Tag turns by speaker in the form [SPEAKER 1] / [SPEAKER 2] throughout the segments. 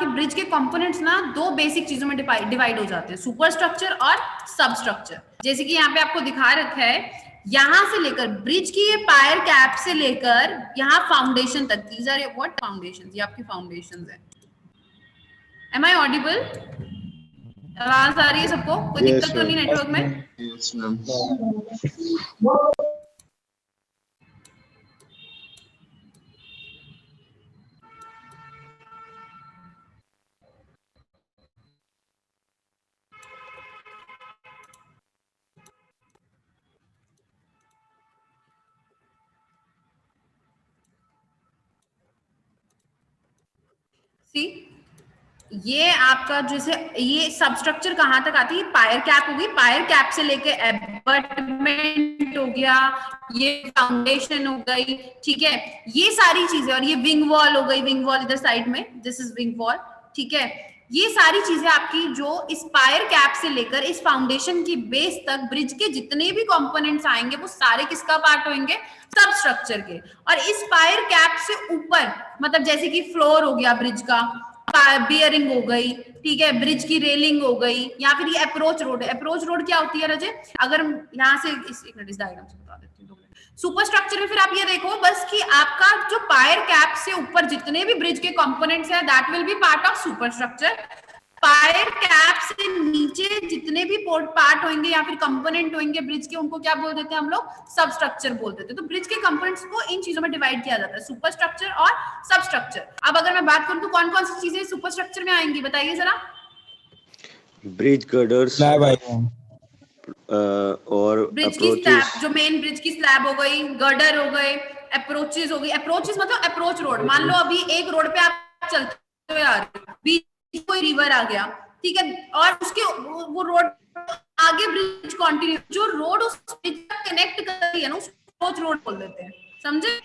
[SPEAKER 1] कि ब्रिज के कंपोनेंट्स ना दो बेसिक चीजों में डिवाइड हो जाते हैं, सुपर स्ट्रक्चर और सब स्ट्रक्चर। जैसे कि यहाँ पे आपको दिखा रखा है, यहां से लेकर ब्रिज की ये पायर कैप से लेकर यहाँ फाउंडेशन तक, दीज आर व्हाट फाउंडेशंस, ये आपकी फाउंडेशंस है। Am I audible? आवाज आ रही है सबको? कोई दिक्कत तो नहीं नेटवर्क में?
[SPEAKER 2] Yes ma'am.
[SPEAKER 1] सी, ये आपका जैसे ये सबस्ट्रक्चर कहां तक आती है, पायर कैप होगी, पायर कैप से लेके एबटमेंट हो गया, ये फाउंडेशन हो गई, ठीक है, ये सारी चीजें, और ये विंग वॉल हो गई, विंग वॉल इधर साइड में, दिस इज विंग वॉल, ठीक है। ये सारी चीजें आपकी जो इस पायर कैप से लेकर इस फाउंडेशन की बेस तक ब्रिज के जितने भी कंपोनेंट्स आएंगे वो सारे किसका पार्ट होंगे, सब स्ट्रक्चर के। और इस पायर कैप से ऊपर मतलब जैसे कि फ्लोर हो गया ब्रिज का, बियरिंग हो गई, ठीक है, ब्रिज की रेलिंग हो गई, या फिर ये अप्रोच रोड है। अप्रोच रोड क्या होती है रजे, अगर यहाँ से इस डायग्राम से बता देती हूँ। सुपर स्ट्रक्चर में फिर आप ये देखो बस कि आपका जो पायर कैप से ऊपर जितने भी ब्रिज के कंपोनेंट्स हैं that will be part of super structure. Pier cap से नीचे जितने भी पार्ट होंगे या फिर कंपोनेंट होंगे ब्रिज के, उनको क्या बोल देते हैं हम लोग, सब स्ट्रक्चर बोल देते हैं। तो ब्रिज के कंपोनेंट्स को इन चीजों में डिवाइड किया जाता है, सुपर स्ट्रक्चर और सब स्ट्रक्चर। अब अगर मैं बात करूं तो कौन कौन सी चीजें सुपर स्ट्रक्चर में आएंगी बताइए जरा।
[SPEAKER 2] ब्रिज गर्डर्स और
[SPEAKER 1] ब्रिज की स्लैब, जो मेन ब्रिज की स्लैब हो गई, गर्डर हो गए, अप्रोचेस हो गई। अप्रोचेस मतलब अप्रोच रोड, मान लो अभी एक रोड पे आप चलते हुए आ रहे हो, बीच कोई रिवर आ गया, ठीक है, और उसके वो रोड आगे ब्रिज कंटिन्यू, जो रोड उस ब्रिज तक कनेक्ट कर रही है ना उसको अप्रोच रोड बोल देते हैं, समझे।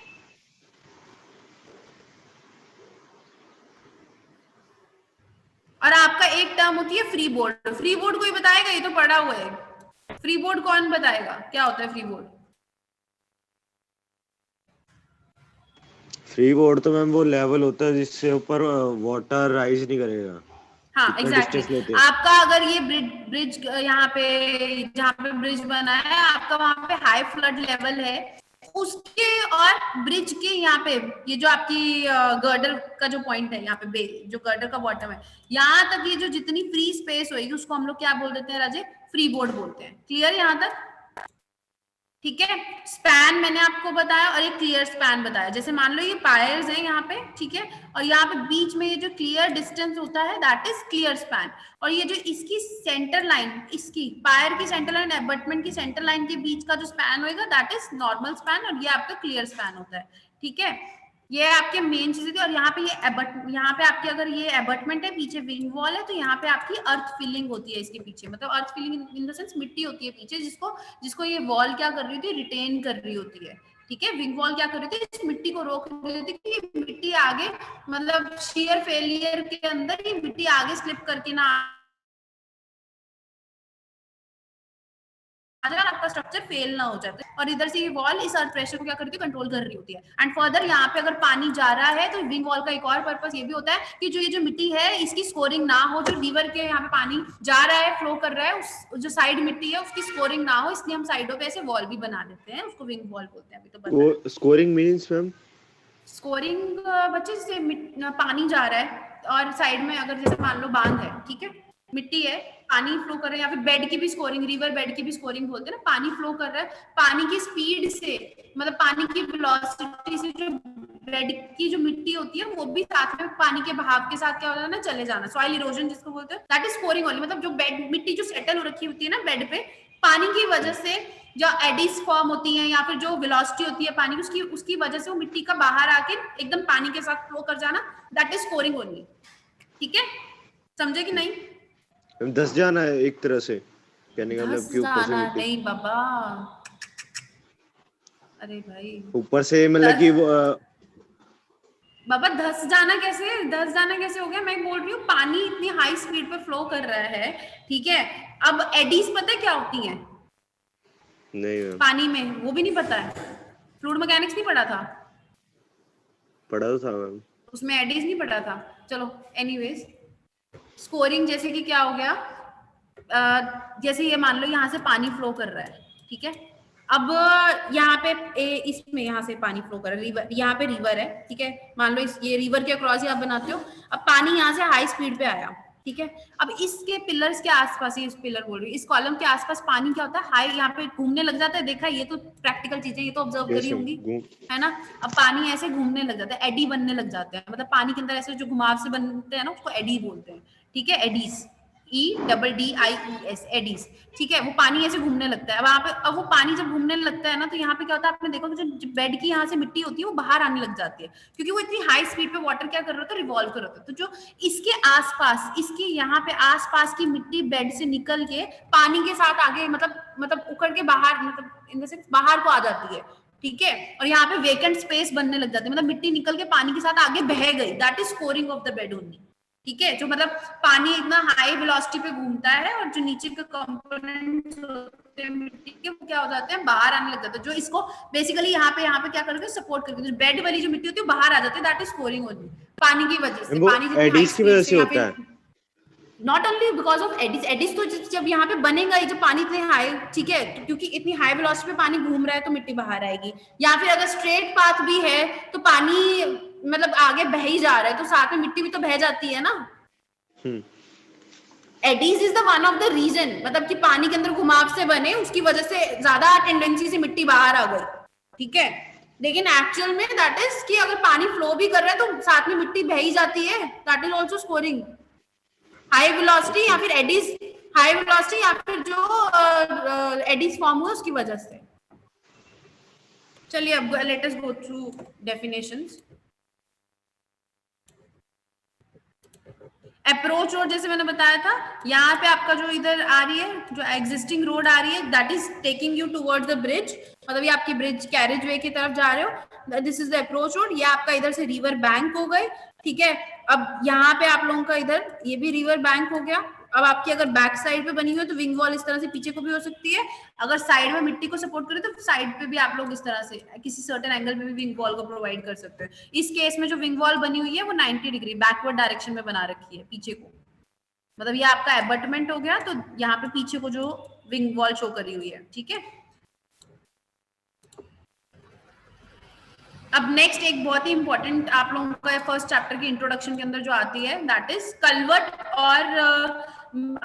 [SPEAKER 1] और आपका एक टर्म होती है फ्री बोर्ड। फ्री बोर्ड कोई बताएगा, ये तो पढ़ा हुआ है। फ्री बोर्ड कौन बताएगा क्या होता है फ्री बोर्ड?
[SPEAKER 2] फ्री बोर्ड तो मैम वो लेवल होता है जिससे ऊपर वाटर राइज नहीं करेगा।
[SPEAKER 1] हाँ एग्जैक्टली। आपका अगर ये ब्रिज यहाँ पे जहाँ पे ब्रिज बना है आपका, वहां पे हाई फ्लड लेवल है उसके, और ब्रिज के यहाँ पे ये जो आपकी गर्डर का जो पॉइंट है यहाँ पे, जो गर्डर का बॉटम है, यहाँ तक ये जो जितनी फ्री स्पेस होगी उसको हम लोग क्या बोल देते हैं राजे, फ्री बोर्ड बोलते हैं। क्लियर यहाँ तक? ठीक है। स्पैन मैंने आपको बताया और एक क्लियर स्पैन बताया। जैसे मान लो ये पायर्स हैं यहाँ पे, ठीक है, और यहाँ पे बीच में ये जो क्लियर डिस्टेंस होता है दैट इज क्लियर स्पैन। और ये जो इसकी सेंटर लाइन, इसकी पायर की सेंटर लाइन, अबटमेंट की सेंटर लाइन के बीच का जो स्पैन होगा दैट इज नॉर्मल स्पैन, और ये आपका क्लियर स्पैन होता है, ठीक है। ये आपके मेन चीजें थी। और यहाँ पे ये यहाँ पे आपकी अगर ये एबटमेंट है, पीछे विंग वॉल है, तो यहाँ पे आपकी अर्थ फिलिंग होती है इसके पीछे, मतलब अर्थ फिलिंग इन द सेंस मिट्टी होती है पीछे, जिसको ये वॉल क्या कर रही होती है, रिटेन कर रही होती है, ठीक है। विंग वॉल क्या कर रही थी, इस मिट्टी को रोक रही होती है कि मिट्टी आगे, मतलब शियर फेलियर के अंदर ये मिट्टी आगे स्लिप करके ना आपका स्ट्रक्चर फेल ना हो जाए। और इधर से ये वॉल इस अर्थ प्रेशर को क्या करती है, कंट्रोल कर रही होती है। एंड फर्दर यहाँ पे अगर पानी जा रहा है तो विंग वॉल का एक और पर्पस ये भी होता है कि जो ये जो मिट्टी है इसकी स्कोरिंग ना हो, जो रिवर के यहाँ पे पानी जा रहा है, फ्लो कर रहा है, उस जो साइड मिट्टी है उसकी स्कोरिंग ना हो, इसलिए हम साइडों पे ऐसे वॉल भी बना देते हैं, उसको विंग वॉल बोलते हैं। अभी तो
[SPEAKER 2] वो स्कोरिंग मींस मैम,
[SPEAKER 1] स्कोरिंग बच्चे से पानी जा रहा है और साइड में अगर जैसे मान लो बांध है, ठीक है, मिट्टी है, पानी फ्लो कर रहा है, या फिर बेड की भी स्कोरिंग, रिवर बेड की भी स्कोरिंग बोलते हैं ना, पानी फ्लो कर रहा है, पानी की स्पीड से, मतलब पानी की वेलोसिटी से जो बेड की जो मिट्टी होती है वो भी साथ में पानी के बहाव के साथ क्या होता है ना, चले जाना, सॉइल इरोजन जिसको बोलते हैं, दैट इज स्कोरिंग ओनली। मतलब जो बेड मिट्टी जो सेटल हो रखी होती है ना बेड पे, पानी की वजह से जो एडिस फॉर्म होती है या फिर जो वेलोसिटी होती है पानी की, उसकी वजह से वो मिट्टी का बाहर आके एकदम पानी के साथ फ्लो कर जाना, दैट इज स्कोरिंग ओनली, ठीक है। समझे कि नहीं?
[SPEAKER 2] धस जाना है एक तरह से, कहने का मतलब कि ऊपर से मिट्टी
[SPEAKER 1] नहीं बाबा, अरे भाई
[SPEAKER 2] ऊपर से मतलब कि वो
[SPEAKER 1] बाबा धस जाना कैसे हो गया? मैं बोल रही हूँ पानी इतनी हाई स्पीड पे फ्लो कर रहा है, ठीक है। अब एडीज पता है क्या होती हैं
[SPEAKER 2] नहीं
[SPEAKER 1] पानी में? वो भी नहीं पता है? फ्लूइड मैकेनिक्स नहीं पढ़ा था?
[SPEAKER 2] पढ़ा तो था मैम,
[SPEAKER 1] उसमें एडीज नहीं पढ़ा था? चलो एनीवेज, स्कोरिंग जैसे कि क्या हो गया, जैसे ये मान लो यहाँ से पानी फ्लो कर रहा है, ठीक है, अब यहाँ पे इसमें यहाँ से पानी फ्लो कर रहा है, रिवर, यहाँ पे रिवर है, ठीक है, मान लो ये रिवर के अक्रॉस ही आप बनाते हो, अब पानी यहाँ से हाई स्पीड पे आया, ठीक है, अब इसके पिलर्स के आसपास, इस पिलर बोल रही हूँ, इस कॉलम के आसपास पानी क्या होता है, हाई यहाँ पे घूमने लग जाता है, देखा, ये तो प्रैक्टिकल चीजें, ये तो ऑब्जर्व करी होंगी, है ना, अब पानी ऐसे घूमने लग जाता है, एडी बनने लग जाते हैं, मतलब पानी के अंदर ऐसे जो घुमाव से बनते हैं ना, उसको एडी बोलते हैं, ठीक है, एडीज, EDDIES, एडीज, ठीक है, वो पानी ऐसे घूमने लगता है, वहां पे, अब वो पानी जब घूमने लगता है ना, तो यहाँ पे क्या होता है, आपने देखा कि जो बेड की यहाँ से मिट्टी होती है वो बाहर आने लग जाती है, क्योंकि वो इतनी हाई स्पीड पे वाटर क्या कर रहा होता है, रिवॉल्व कर रहा होता है, तो जो इसके आसपास, इसके यहाँ पे आसपास की मिट्टी बेड से निकल के पानी के साथ आगे, मतलब उखड़ के बाहर, मतलब इन द सेंस बाहर को आ जाती है, ठीक है, और यहाँ पे वेकेंट स्पेस बनने लग जाती है, मतलब मिट्टी निकल के पानी के साथ आगे बह गई, that is scoring of the bed only, ठीक है, जो मतलब पानी इतना हाई वेलोसिटी पे घूमता है और जो नीचे के कंपोनेंट्स होते हैं मिट्टी के, वो क्या हो जाते हैं, बाहर आने लग जाते हैं, जो इसको बेसिकली यहाँ पे क्या करके सपोर्ट करके, बेड वाली जो मिट्टी होती है बाहर आ जाती है, दैट इज स्कोरिंग होती है पानी की वजह से, पानी
[SPEAKER 2] एडीज की वजह से होता है,
[SPEAKER 1] not only because of Aedes, Aedes तो जब यहाँ पे बनेगा ही, जब पानी इतने हाई, ठीक है, तो क्योंकि इतनी हाई वेलोसिटी पे पानी घूम रहा है तो मिट्टी बाहर आएगी, या फिर अगर स्ट्रेट पाथ भी है तो पानी मतलब आगे बह ही जा रहा है, तो साथ में मिट्टी भी तो बह जाती है ना, eddies is the one of the reason, मतलब कि पानी के अंदर घुमाव से बने, उसकी वजह से ज्यादा टेंडेंसी से मिट्टी बाहर आ गई, ठीक है, लेकिन एक्चुअल में दैट इज कि अगर पानी फ्लो भी कर रहा है तो साथ में मिट्टी बह ही जाती है, that is also scoring, high velocity या फिर एडीज, हाई वेलोसिटी या फिर जो एडीज फॉर्म हुआ उसकी वजह से। चलिए अब let us go through definitions. Approach road जैसे मैंने बताया था, यहाँ पे आपका जो इधर आ रही है, जो एग्जिस्टिंग रोड आ रही है, that is taking you towards the bridge, मतलब ये आपकी ब्रिज कैरेज वे की तरफ जा रहे हो, this is the approach road, ये आपका इधर से रिवर बैंक हो गए, ठीक है, अब यहाँ पे आप लोगों का इधर ये भी रिवर बैंक हो गया, अब आपकी अगर बैक साइड पे बनी हुई है तो विंग वॉल इस तरह से पीछे को भी हो सकती है, अगर साइड में मिट्टी को सपोर्ट करें तो साइड पे भी आप लोग इस तरह से किसी सर्टेन एंगल पे भी विंग वॉल को प्रोवाइड कर सकते हैं। इस केस में जो विंग वॉल बनी हुई है वो 90 डिग्री बैकवर्ड डायरेक्शन में बना रखी है पीछे को, मतलब ये आपका एबटमेंट हो गया, तो यहाँ पे पीछे को जो विंग वॉल शो करी हुई है, ठीक है। अब नेक्स्ट एक बहुत ही इंपॉर्टेंट आप लोगों का फर्स्ट चैप्टर के इंट्रोडक्शन के अंदर जो आती है, दैट इज कलवर्ट और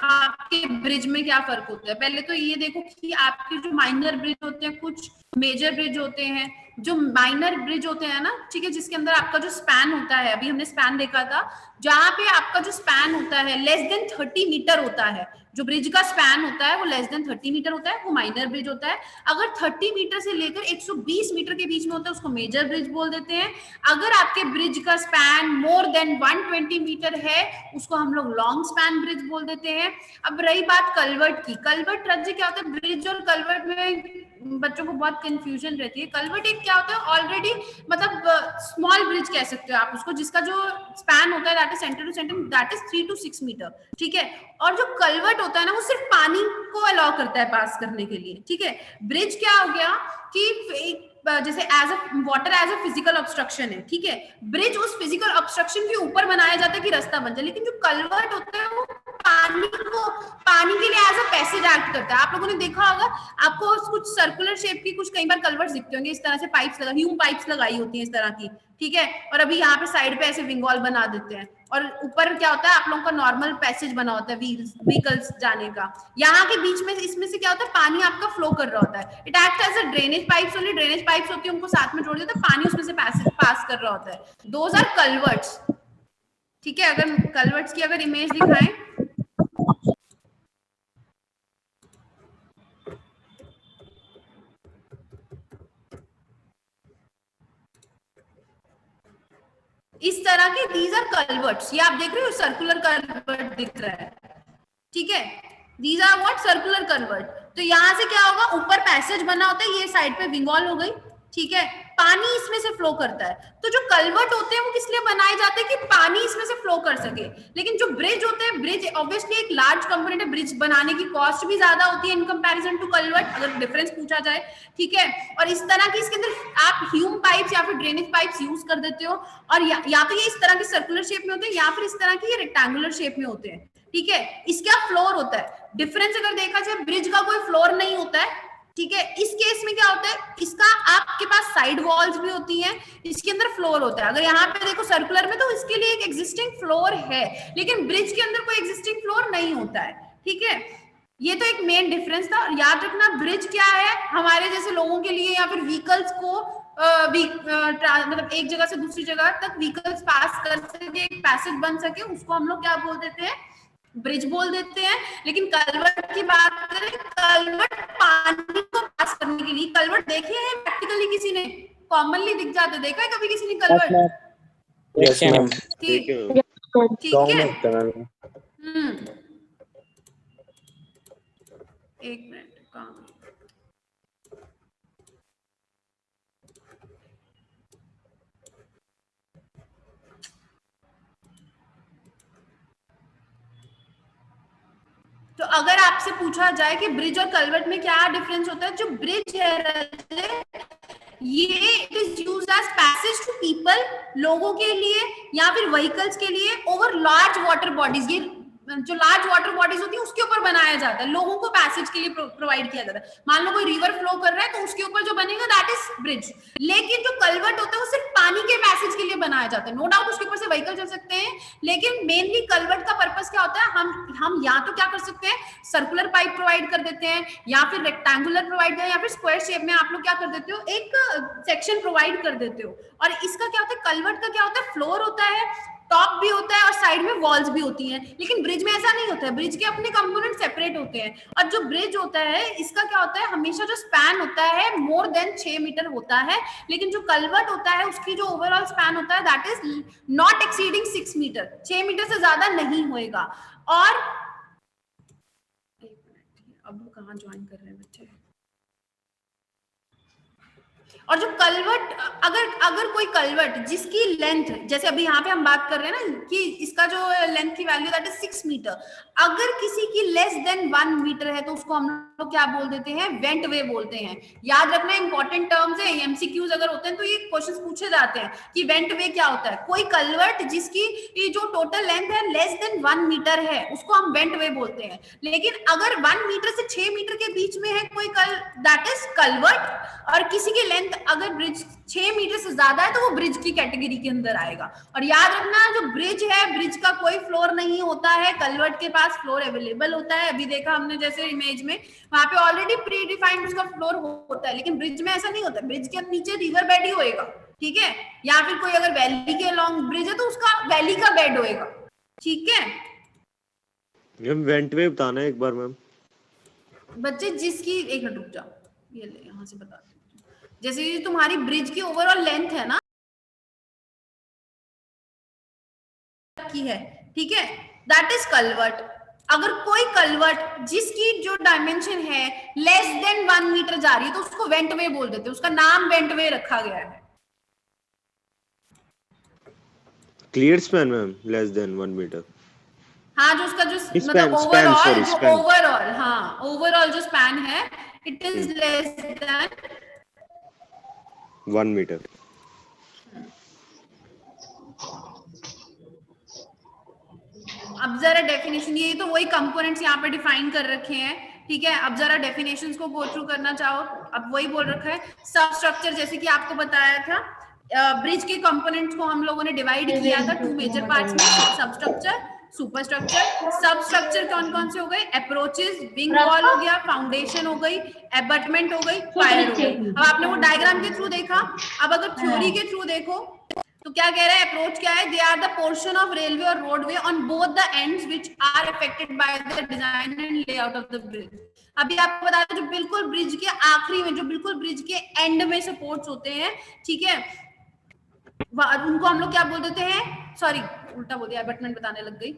[SPEAKER 1] आपके ब्रिज में क्या फर्क होता है। पहले तो ये देखो कि आपके जो माइनर ब्रिज होते हैं, कुछ मेजर ब्रिज होते हैं, जो माइनर ब्रिज होते हैं ना, ठीक है, जिसके अंदर आपका जो स्पैन होता है, अभी हमने स्पैन देखा था, जहां पे आपका जो स्पैन होता है लेस देन 30 मीटर होता है, जो ब्रिज का स्पैन होता है वो लेस देन 30 मीटर होता है, वो माइनर ब्रिज होता है। अगर 30 मीटर से लेकर 120 मीटर के बीच में होता है उसको मेजर ब्रिज बोल देते हैं। अगर आपके ब्रिज का स्पैन मोर देन 120 मीटर है उसको हम लोग लॉन्ग स्पैन ब्रिज बोल देते हैं। अब रही बात कलवर्ट की, कलवर्ट राज्य क्या होता है, ब्रिज और कलवर्ट में बच्चों को बहुत कंफ्यूजन रहती है। कलवर्ट एक क्या होता है, ऑलरेडी मतलब स्मॉल ब्रिज कह सकते हो आप उसको, जिसका जो स्पैन होता है that is centre to centre, that is 3 to 6 metre, ठीक है। और जो कलवर्ट होता है ना वो सिर्फ पानी को अलाउ करता है पास करने के लिए, ठीक है। ब्रिज क्या हो गया कि जैसे as a water as a physical obstruction है, ठीक है, ब्रिज उस फिजिकल ऑब्स्ट्रक्शन के ऊपर बनाया जाता है कि रास्ता बन जाए, लेकिन जो कलवर्ट होता है वो पानी के लिए एज अ पैसेज एक्ट करता है। आप लोगों ने देखा होगा, आपको कुछ सर्कुलर शेप की कुछ कई बार कलवर्ट्स दिखते होंगे, इस तरह से पाइप्स लगा, ह्यूम पाइप्स लगाई होती हैं इस तरह की, ठीक है। और अभी यहाँ पे साइड पे ऐसे विंग वॉल बना देते हैं, और ऊपर क्या होता है आप लोगों का नॉर्मल पैसेज बना होता है व्हीकल्स जाने का। यहाँ के बीच में इसमें से क्या होता है, पानी आपका फ्लो कर रहा होता है, it act as a drainage pipes, only drainage pipes होती है, उनको साथ में जोड़ देते हैं, पानी उसमें से पास कर रहा होता है, दोज आर कलवर्ट्स, ठीक है। अगर कलवर्ट्स की अगर इमेज दिखाएं, इस तरह के दीज आर कलवर्ट्स, ये आप देख रहे हो सर्कुलर कलवर्ट दिख रहा है, ठीक है, these are what, circular culvert. तो यहाँ से क्या होगा, ऊपर पैसेज बना होता है, ये साइड पे विंग वॉल हो गई, ठीक है, पानी इसमें से फ्लो करता है। तो जो कलवर्ट होते हैं वो किस लिए बनाए जाते हैं कि पानी इसमें से फ्लो कर सके। लेकिन जो ब्रिज होते हैं, ब्रिज ऑब्वियसली एक लार्ज कंपोनेंट है, ब्रिज बनाने की कॉस्ट भी ज्यादा होती है इन कंपैरिजन टू कलवर्ट, अगर डिफरेंस पूछा जाए, ठीक है। और इस तरह की इसके अंदर आप ह्यूम पाइप्स या फिर ड्रेनेज पाइप्स यूज कर देते हो, और या तो ये इस तरह की सर्कुलर शेप में होते हैं या फिर इस तरह की रेक्टेंगुलर शेप में होते हैं, ठीक है। इसका फ्लोर होता है। डिफरेंस अगर देखा जाए, ब्रिज का कोई फ्लोर नहीं होता है, ठीक है। इस केस में क्या होता है, इसका आपके पास साइड वॉल्स भी होती हैं, इसके अंदर फ्लोर होता है। अगर यहाँ पे देखो सर्कुलर में, तो इसके लिए एक एग्जिस्टिंग फ्लोर है, लेकिन ब्रिज के अंदर कोई एग्जिस्टिंग फ्लोर नहीं होता है, ठीक है। ये तो एक मेन डिफरेंस था। और याद रखना, ब्रिज क्या है, हमारे जैसे लोगों के लिए या फिर व्हीकल्स को मतलब एक जगह से दूसरी जगह तक व्हीकल्स पास कर सके, एक पैसेज बन सके, उसको हम लोग क्या बोल देते हैं, ब्रिज बोल देते हैं। लेकिन कलवर्ट की बात करें, कलवर्ट पानी को पास करने के लिए, कलवर्ट देखे हैं प्रैक्टिकली किसी ने, कॉमनली दिख जाते, देखा है कभी किसी ने कलवर्ट?
[SPEAKER 3] Yes ma'am.
[SPEAKER 1] ठीक है। एक मिनट, तो अगर आपसे पूछा जाए कि ब्रिज और कलवर्ट में क्या डिफरेंस होता है, जो ब्रिज है ये it is used as passage to people, लोगों के लिए या फिर व्हीकल्स के लिए, ओवर लार्ज वाटर बॉडीज। ये जो लार्ज वाटर बॉडीज होती है उसके ऊपर बनाया जाता है, लोगों को पैसेज के लिए प्रोवाइड किया जाता है। मान लो कोई रिवर फ्लो कर रहा है, तो उसके ऊपर जो बनेगा दैट इज ब्रिज। लेकिन जो कलवर्ट होता है वो सिर्फ पानी के पैसेज के लिए बनाया जाता है। नो डाउट उसके ऊपर से व्हीकल चल सकते हैं, लेकिन मेनली कलवर्ट का पर्पस क्या होता है, हम या तो क्या कर सकते हैं, सर्कुलर पाइप प्रोवाइड कर देते हैं, या फिर रेक्टेंगुलर प्रोवाइड कर, या फिर स्क्वायर शेप में आप लोग क्या कर देते हो, एक सेक्शन प्रोवाइड कर देते हो। और इसका क्या होता है, कलवर्ट का क्या होता है, फ्लोर होता है, टॉप भी होता है और साइड में वॉल्स भी होती हैं। लेकिन ब्रिज में ऐसा नहीं होता है, ब्रिज के अपने कंपोनेंट सेपरेट होते हैं। और जो ब्रिज होता है इसका क्या होता है, हमेशा जो स्पैन होता है मोर देन 6 मीटर होता है। लेकिन जो कलवर्ट होता है उसकी जो ओवरऑल स्पैन होता है that is not exceeding 6 metre, 6 metre से ज्यादा नहीं होएगा। और अब कहाँ ज्वाइन कर रहे हैं बच्चे। और जो कलवर्ट, अगर कोई कलवर्ट जिसकी लेंथ, जैसे अभी यहाँ पे हम बात कर रहे हैं ना कि इसका जो लेंथ की वैल्यू दैट इज 6 मीटर, अगर किसी की लेस देन 1 मीटर है तो उसको हम लोग क्या बोल देते हैं, वेंट वे बोलते हैं। याद रखना, इंपॉर्टेंट टर्म्स है, एमसीक्यूज अगर होते हैं तो ये क्वेश्चंस पूछे जाते हैं कि वेंट वे क्या होता है। कोई कलवर्ट जिसकी जो टोटल लेंथ है लेस देन 1 मीटर है उसको हम वेंट वे बोलते हैं। लेकिन अगर 1 मीटर से 6 मीटर के बीच में है कोई दैट इज कलवर्ट। और किसी की लेंथ अगर ब्रिज 6 मीटर से ज्यादा है तो वो ब्रिज की कैटेगरी के अंदर आएगा। और याद रखना, जो ब्रिज है, ब्रिज का कोई फ्लोर नहीं होता है, कलवर्ट के पास फ्लोर अवेलेबल होता है। अभी देखा हमने जैसे इमेज में, वहां पे ऑलरेडी प्री डिफाइंड उसका फ्लोर होता है, लेकिन ब्रिज में ऐसा नहीं होता। ब्रिज के नीचे रिवर बेड ही होएगा, ठीक है। या फिर कोई अगर वैली के लॉन्ग ब्रिज है तो उसका वैली का बेड होएगा, ठीक है।
[SPEAKER 2] मैम वेंट वे बताना है एक बार मैम।
[SPEAKER 1] बच्चे जिसकी, एक मिनट रुक जाओ, ये ले यहाँ से बता, जैसे ये तुम्हारी ब्रिज की ओवरऑल लेंथ है ना की है, ठीक है, दैट इज कलवर्ट। अगर कोई कलवर्ट जिसकी जो डायमेंशन है लेस देन 1 मीटर जा रही है तो उसको वेंट वे बोल देते हैं, उसका नाम वेंट वे रखा गया है।
[SPEAKER 2] Clear span ma'am less than 1 metre.
[SPEAKER 1] हाँ, जो उसका जो मतलब ओवरऑल हाँ ओवरऑल जो स्पैन है it is less than
[SPEAKER 2] 1 metre.
[SPEAKER 1] अब जरा डेफिनेशन, ये तो वही कंपोनेंट्स यहाँ पे डिफाइन कर रखे हैं, ठीक है। अब जरा डेफिनेशंस को गो थ्रू करना चाहो, अब वही बोल रखा है सब स्ट्रक्चर, जैसे कि आपको बताया था ब्रिज के कंपोनेंट्स को हम लोगों ने डिवाइड किया था 2 मेजर पार्ट्स में, सब स्ट्रक्चर, सुपर स्ट्रक्चर। सब स्ट्रक्चर कौन कौन से हो गए, अप्रोचेस, विंग वॉल हो गया, फाउंडेशन हो गई, एबटमेंट हो गई, पायर हो गई। अब आपने वो डायग्राम के थ्रू देखा, अब अगर थ्योरी के थ्रू देखो तो क्या कह रहा है, अप्रोच क्या है, they are the portion of railway और roadway on both the ends which are affected by the design and layout of the bridge. अभी आपको बता दें, जो बिल्कुल ब्रिज के आखिरी में, जो बिल्कुल ब्रिज के एंड में सपोर्ट्स होते हैं, ठीक है, उनको हम लोग क्या बोल देते हैं, सॉरी उल्टा बोल दिया, एबटमेंट बताने लग गई,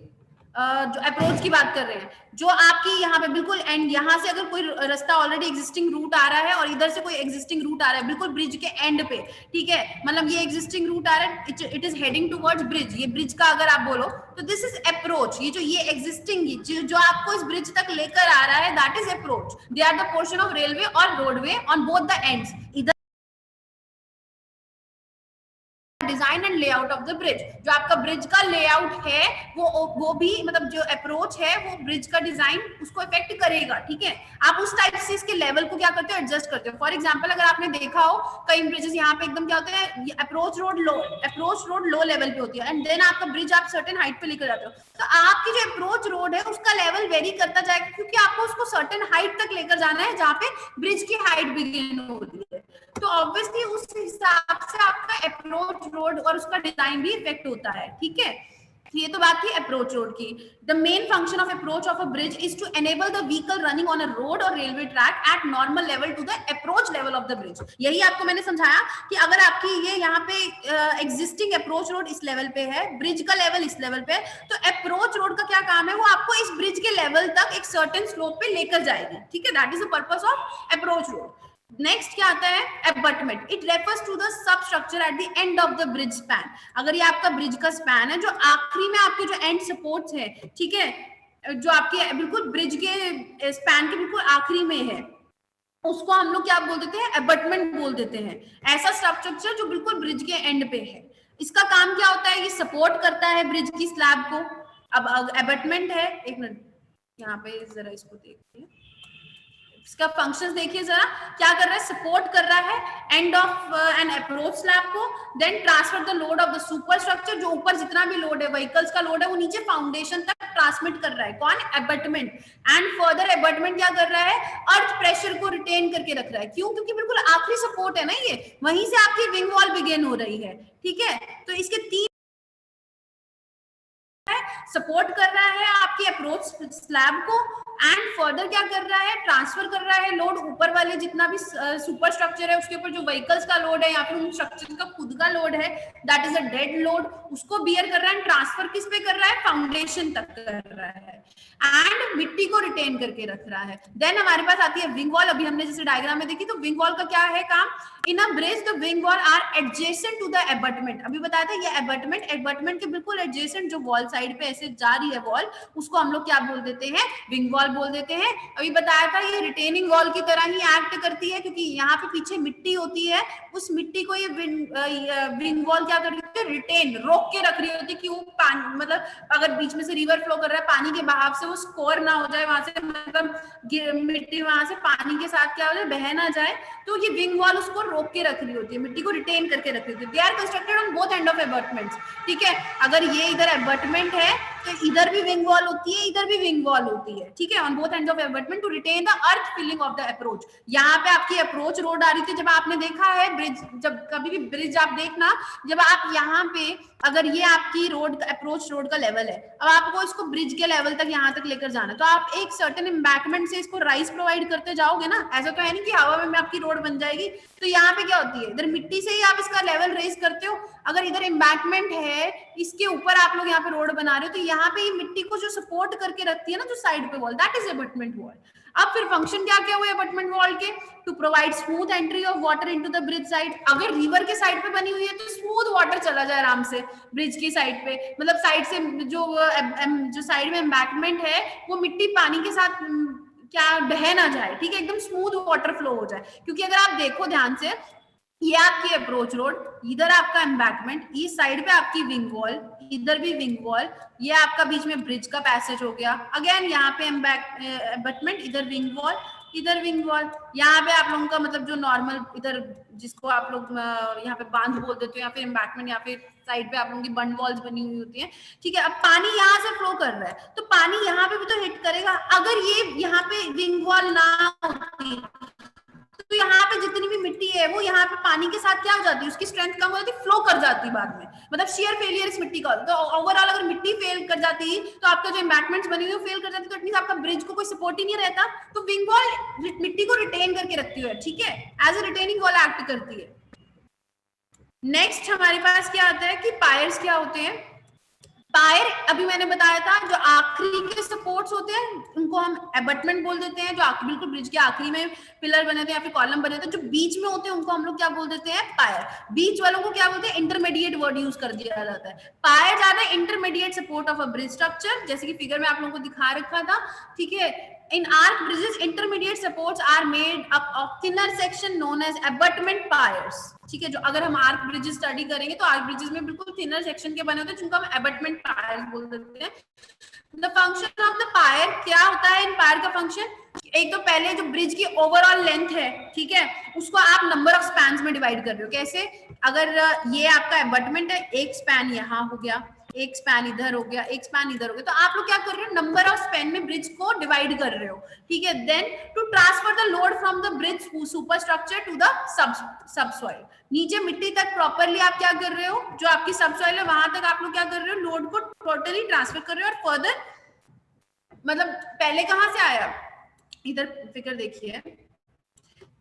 [SPEAKER 1] जो अप्रोच की बात कर रहे हैं, जो आपकी यहाँ पे बिल्कुल एंड, यहाँ से अगर कोई रास्ता ऑलरेडी एग्जिस्टिंग रूट आ रहा है और इधर से कोई एग्जिस्टिंग रूट आ रहा है बिल्कुल ब्रिज के एंड पे, ठीक है, मतलब ये एग्जिस्टिंग रूट आ रहा है, it is heading towards bridge, ये ब्रिज का अगर आप बोलो तो दिस इज अप्रोच। ये जो ये एग्जिस्टिंग जो आपको इस ब्रिज तक लेकर आ रहा है that is approach. They are the portion of railway और roadway on both the ends, इधर design and layout of the bridge. जो आपका ब्रिज का लेआउट है वो भी मतलब जो अप्रोच है वो ब्रिज का डिजाइन उसको इफेक्ट करेगा, ठीक है। आप उस टाइप से इसके लेवल को क्या करते हो, एडजस्ट करते हो। फॉर एग्जांपल अगर आपने देखा हो कई ब्रिजेस यहाँ पे एकदम क्या होते हैं, अप्रोच रोड लो लेवल पे होती है एंड देन आपका ब्रिज आप सर्टेन हाइट पे लेकर जाते हो, तो आपकी जो अप्रोच रोड है उसका लेवल वेरी करता जाएगा क्योंकि आपको उसको सर्टेन हाइट तक लेकर जाना है जहाँ पे ब्रिज की हाइट बिगिन हो रही है। तो ऑब्वियसली उस हिसाब से आपका अप्रोच रोड और उसका डिजाइन भी इफेक्ट होता है, ठीक है। ये तो बात थी अप्रोच रोड की। The main function of approach of a bridge is to enable the vehicle running on a road और railway track at normal level to the approach level of the bridge. यही आपको मैंने समझाया कि अगर आपकी ये यहाँ पे एग्जिस्टिंग अप्रोच रोड इस लेवल पे है, ब्रिज का लेवल इस लेवल पे है, तो अप्रोच रोड का क्या काम है, वो आपको इस ब्रिज के लेवल तक एक सर्टेन स्लोप पे लेकर जाएगी, ठीक है। That is the purpose of approach road. Next क्या आता है, abutment. It refers to the substructure at the end of the bridge span. अगर ये आपका ब्रिज का स्पैन है जो आखिरी में आपके जो एंड सपोर्ट्स है, ठीक है, जो आपके बिल्कुल ब्रिज के स्पैन के बिल्कुल आखिरी में है, उसको हम लोग क्या बोल देते हैं, अबटमेंट बोल देते हैं। ऐसा स्ट्रक्चर जो बिल्कुल ब्रिज के एंड पे है, इसका काम क्या होता है, ये सपोर्ट करता है ब्रिज की स्लैब को। अब अबटमेंट है, एक मिनट यहाँ पे जरा इसको देखिए, इसका फंक्शंस देखिए जरा, क्या कर रहा है, सपोर्ट कर रहा है end of an approach slab को, then transfer the load of the super structure. जो ऊपर जितना भी लोड है, व्हीकल्स का लोड है, वो नीचे फाउंडेशन तक ट्रांसमिट कर रहा है, कौन, अबटमेंट। एंड फर्दर अबटमेंट क्या कर रहा है, अर्थ प्रेशर को रिटेन करके रख रहा है। क्यों, क्योंकि बिल्कुल आखिरी सपोर्ट है ना ये, वहीं से आपकी विंग वॉल बिगिन हो रही है, ठीक है। तो इसके तीन सपोर्ट कर रहा है आपकी अप्रोच स्लैब को एंड फर्दर क्या कर रहा है, ट्रांसफर कर रहा है लोड ऊपर वाले जितना भी सुपर स्ट्रक्चर है उसके ऊपर जो व्हीकल्स का लोड है या फिर उन स्ट्रक्चर का खुद का लोड है, that is a dead load, उसको बियर कर रहा है। ट्रांसफर किस पे कर रहा है, फाउंडेशन तक कर रहा है एंड मिट्टी को रिटेन करके रख रहा है। देन हमारे पास आती है विंग वॉल। अभी हमने जैसे डायग्राम में देखी, तो विंग वॉल का क्या है काम, in a bridge the wing wall are adjacent to the abutment. अभी बताया था ये अबटमेंट के बिल्कुल एडजेसेंट जो वॉल साइड पे ऐसे जा रही है वॉल, उसको हम लोग क्या बोल देते हैं, विंग वॉल बोल देते हैं। अभी बताया था ये रिटेनिंग वॉल की तरह ही एक्ट करती है क्योंकि यहाँ पे पीछे मिट्टी होती है, उस मिट्टी को ये विंग वॉल क्या कर रही होती है, रिटेन, रोक के रख रही होती है कि वो पानी, मतलब अगर बीच में से रिवर फ्लो कर रहा है, पानी के बहाव से वो स्कोर ना हो जाए, वहां से मतलब मिट्टी वहां से पानी के साथ क्या हो जाए, बह ना जाए, तो ये विंग वॉल उसको रोक के रख रही होती है, मिट्टी को रिटेन करके रख रही होती है। They are constructed on both end of abutments, ठीक है। अगर ये इधर अबटमेंट है तो इधर भी विंग वॉल होती है, इधर भी विंग वॉल होती है, ठीक है, on both ends of abutment to retain the earth filling of the approach. यहाँ पे आपकी अप्रोच रोड आ रही थी, जब आपने देखा है ब्रिज, जब कभी भी ब्रिज आप देखना, जब आप यहाँ पे अगर ये आपकी रोड अप्रोच रोड का लेवल है, अब आपको इसको ब्रिज के लेवल तक यहाँ तक लेकर जाना है, तो आप एक सर्टेन एम्बैकमेंट से इसको राइस प्रोवाइड करते जाओगे ना, ऐसा तो है नहीं कि हवा में आपकी रोड बन जाएगी। तो यहाँ पे क्या होती है, इधर मिट्टी से ही आप इसका लेवल रेज करते हो। अगर इधर एम्बैकमेंट है, इसके ऊपर आप लोग यहाँ पे रोड बना रहे हो, तो यहाँ पे मिट्टी को जो सपोर्ट करके रखती है ना, जो साइड पे wall, that is abutment wall. अब फिर फंक्शन क्या क्या हुए अबटमेंट वॉल के, to provide smooth entry of water into the bridge side. अगर रिवर के साइड पे बनी हुई है तो स्मूथ वाटर चला जाए आराम से ब्रिज की साइड पे, मतलब साइड से जो साइड में एम्बैकमेंट है वो मिट्टी पानी के साथ क्या बह ना जाए, ठीक है, एकदम स्मूथ वाटर फ्लो हो जाए। क्योंकि अगर आप देखो ध्यान से, ये आपकी अप्रोच रोड, इधर आपका एम्बैकमेंट, इस साइड पे आपकी विंग वॉल, इधर भी विंग वॉल, ये आपका बीच में ब्रिज का पैसेज हो गया, अगेन यहाँ पे अबटमेंट, इधर विंग वॉल, इधर विंग वॉल। यहाँ पे आप लोगों का मतलब जो नॉर्मल इधर जिसको आप लोग यहाँ पे बांध बोल देते हो, या फिर एम्बैकमेंट, या फिर साइड पे आप लोगों की बंड वॉल्स बनी हुई होती है, ठीक है। अब पानी यहाँ से फ्लो कर रहा है तो पानी यहाँ पे भी तो हिट करेगा। अगर ये यहाँ पे विंग वॉल ना होती तो यहाँ पे जितनी भी मिट्टी है वो यहाँ पे पानी के साथ क्या हो जाती है, उसकी स्ट्रेंथ कम हो जाती, फ्लो कर जाती बाद में, मतलब शेयर फेलियर इस मिट्टी का। तो ओवरऑल अगर मिट्टी फेल कर जाती तो आपका जो एम्बैकमेंट्स बनी हुई फेल कर जाती, तो इट आपका ब्रिज को कोई सपोर्ट ही नहीं रहता। तो विंग वॉल मिट्टी को रिटेन करके रखती है, ठीक है, as a retaining wall act करती है। नेक्स्ट हमारे पास क्या आता है कि पायर्स क्या होते हैं। पायर अभी मैंने बताया था, जो आखिरी के सपोर्ट्स होते हैं उनको हम एबटमेंट बोल देते हैं, जो बिल्कुल ब्रिज के आखिरी में पिलर बने थे या फिर कॉलम बने थे। जो बीच में होते हैं उनको हम लोग क्या बोल देते हैं, पायर। बीच वालों को क्या बोलते हैं, इंटरमीडिएट वर्ड यूज कर दिया जाता है। पायर ज्यादा intermediate support of a bridge structure, जैसे कि फिगर में आप लोगों को दिखा रखा था, ठीक है। In arc bridges, intermediate supports are made up of thinner section known as abutment piers. ठीक है, जो अगर हम आर्क ब्रिजेस स्टडी करेंगे तो आर्क ब्रिजेस में बिल्कुल थिनर सेक्शन के बने होते हैं जिनको हम abutment piers बोल देते हैं। The function of the pier, क्या होता है इन पायर का फंक्शन? एक तो पहले जो ब्रिज की ओवरऑल लेंथ है, ठीक है, उसको आप नंबर ऑफ स्पैन्स में डिवाइड कर रहे हो। कैसे? अगर ये आपका एबटमेंट है, एक स्पैन यहाँ हो गया, एक स्पैन इधर हो गया, एक स्पैन इधर हो गया, तो आप लोग क्या कर रहे हो, नंबर ऑफ स्पैन में ब्रिज को डिवाइड कर रहे हो, ठीक है। Then to transfer the load from the bridge superstructure to the subsoil, नीचे मिट्टी तक प्रॉपरली आप क्या कर रहे हो, जो आपकी सबसॉइल है वहां तक आप लोग क्या कर रहे हो, लोड को टोटली ट्रांसफर कर रहे हो। और फर्दर मतलब पहले कहां से आया, इधर फिगर देखिए,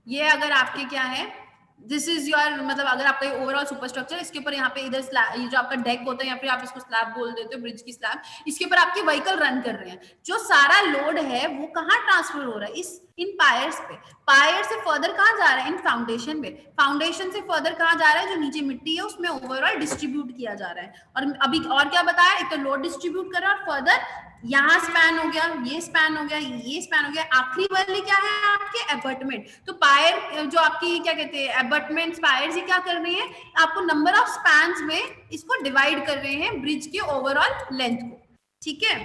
[SPEAKER 1] ये अगर आपके क्या है, दिस इज योर, मतलब अगर आपका ओवरऑल सुपर स्ट्रक्चर, इसके ऊपर यहाँ पे इधर स्लैब, ये जो आपका डेक होता है या फिर आप इसको स्लैब बोल देते हो, ब्रिज की स्लैब, इसके ऊपर आपके व्हीकल रन कर रहे हैं। जो सारा लोड है वो कहाँ ट्रांसफर हो रहा है, इस इन पायर्स पे। पायर से फर्दर कहाँ जा रहा है, इन फाउंडेशन पे। फाउंडेशन से फर्दर कहाँ जा रहा है, जो नीचे मिट्टी है उसमें ओवरऑल डिस्ट्रीब्यूट किया जा रहा है। और अभी और क्या बताया, एक तो लोड डिस्ट्रीब्यूट कर रहा है और फर्दर यहाँ स्पैन हो गया, ये स्पैन हो गया, ये स्पैन हो गया, आखिरी वाले क्या है आपके एबटमेंट। तो पायर जो आपकी क्या कहते हैं एबटमेंट पायर, ये क्या कर रहे हैं, आपको नंबर ऑफ स्पैन्स में इसको डिवाइड कर रहे हैं ब्रिज के ओवरऑल लेंथ को, ठीक है।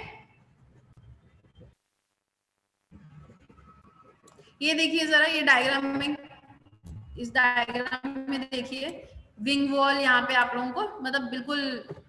[SPEAKER 1] ये देखिए जरा, ये डायग्राम में, इस डायग्राम में देखिए, विंग वॉल यहाँ पे आप लोगों को मतलब बिल्कुल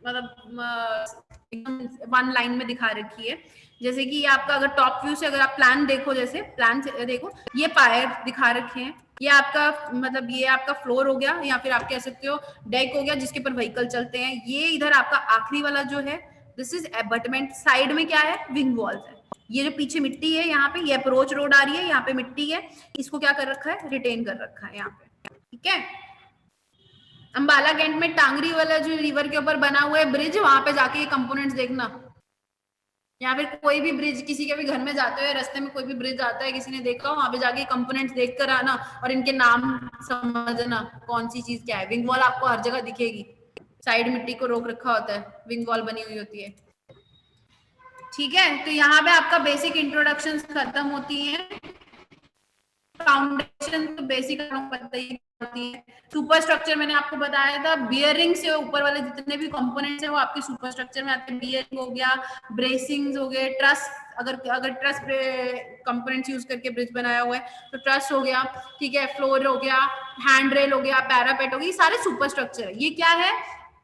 [SPEAKER 1] मतलब एकदम वन लाइन में दिखा रखी है। जैसे कि आपका अगर टॉप व्यू से अगर आप प्लान देखो, जैसे प्लान से देखो, ये पायर दिखा रखे हैं, ये आपका मतलब ये आपका फ्लोर हो गया या फिर आप कह सकते हो डेक हो गया जिसके ऊपर व्हीकल चलते हैं। ये इधर आपका आखिरी वाला जो है, दिस इज एबटमेंट। साइड में क्या है, विंग वॉल्स है। ये जो पीछे मिट्टी है यहाँ पे, ये अप्रोच रोड आ रही है, यहाँ पे मिट्टी है, इसको क्या कर रखा है, रिटेन कर रखा है यहाँ पे, ठीक है। अंबाला कैंट में टांगरी वाला जो रिवर के ऊपर बना हुआ है ब्रिज, वहां पे जाके ये कंपोनेंट्स देखना, या फिर कोई भी ब्रिज किसी के भी घर में जाते हुए रास्ते में कोई भी ब्रिज आता है, किसी ने देखा हो, वहां पे जाके कंपोनेंट्स देख कर आना और इनके नाम समझना कौन सी चीज क्या है। विंग वॉल आपको हर जगह दिखेगी, साइड मिट्टी को रोक रखा होता है, विंग वॉल बनी हुई होती है, ठीक है। तो यहाँ पे आपका बेसिक इंट्रोडक्शन खत्म होती है। फाउंडेशन तो बेसिक पता ही होती है। सुपर स्ट्रक्चर मैंने आपको बताया था, बियरिंग से ऊपर वाले जितने भी कंपोनेंट्स है वो आपके सुपर स्ट्रक्चर में आते हैं। बियरिंग हो गया, ब्रेसिंग्स हो गए, ट्रस, अगर ट्रस कंपोनेंट्स यूज करके ब्रिज बनाया हुआ है तो ट्रस हो गया, ठीक है, फ्लोर हो गया, हैंड रेल हो गया, पैरापेट हो गया, ये सारे सुपर स्ट्रक्चर है। ये क्या है,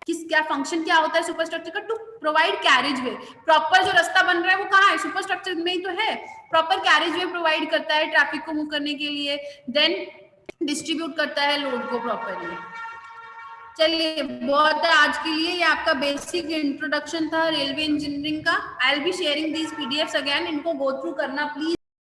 [SPEAKER 1] क्या फंक्शन क्या होता है सुपर स्ट्रक्चर का, to provide carriage way. Proper जो रास्ता बन रहा है वो कहाँ है, सुपर स्ट्रक्चर में ही तो है। प्रॉपर कैरेज वे प्रोवाइड करता है ट्रैफिक को मूव करने के लिए, देन डिस्ट्रीब्यूट करता है लोड को प्रॉपरली। चलिए बहुत है आज के लिए, ये आपका बेसिक इंट्रोडक्शन था रेलवे इंजीनियरिंग का। I will be sharing these PDFs again, इनको गो थ्रू करना प्लीज।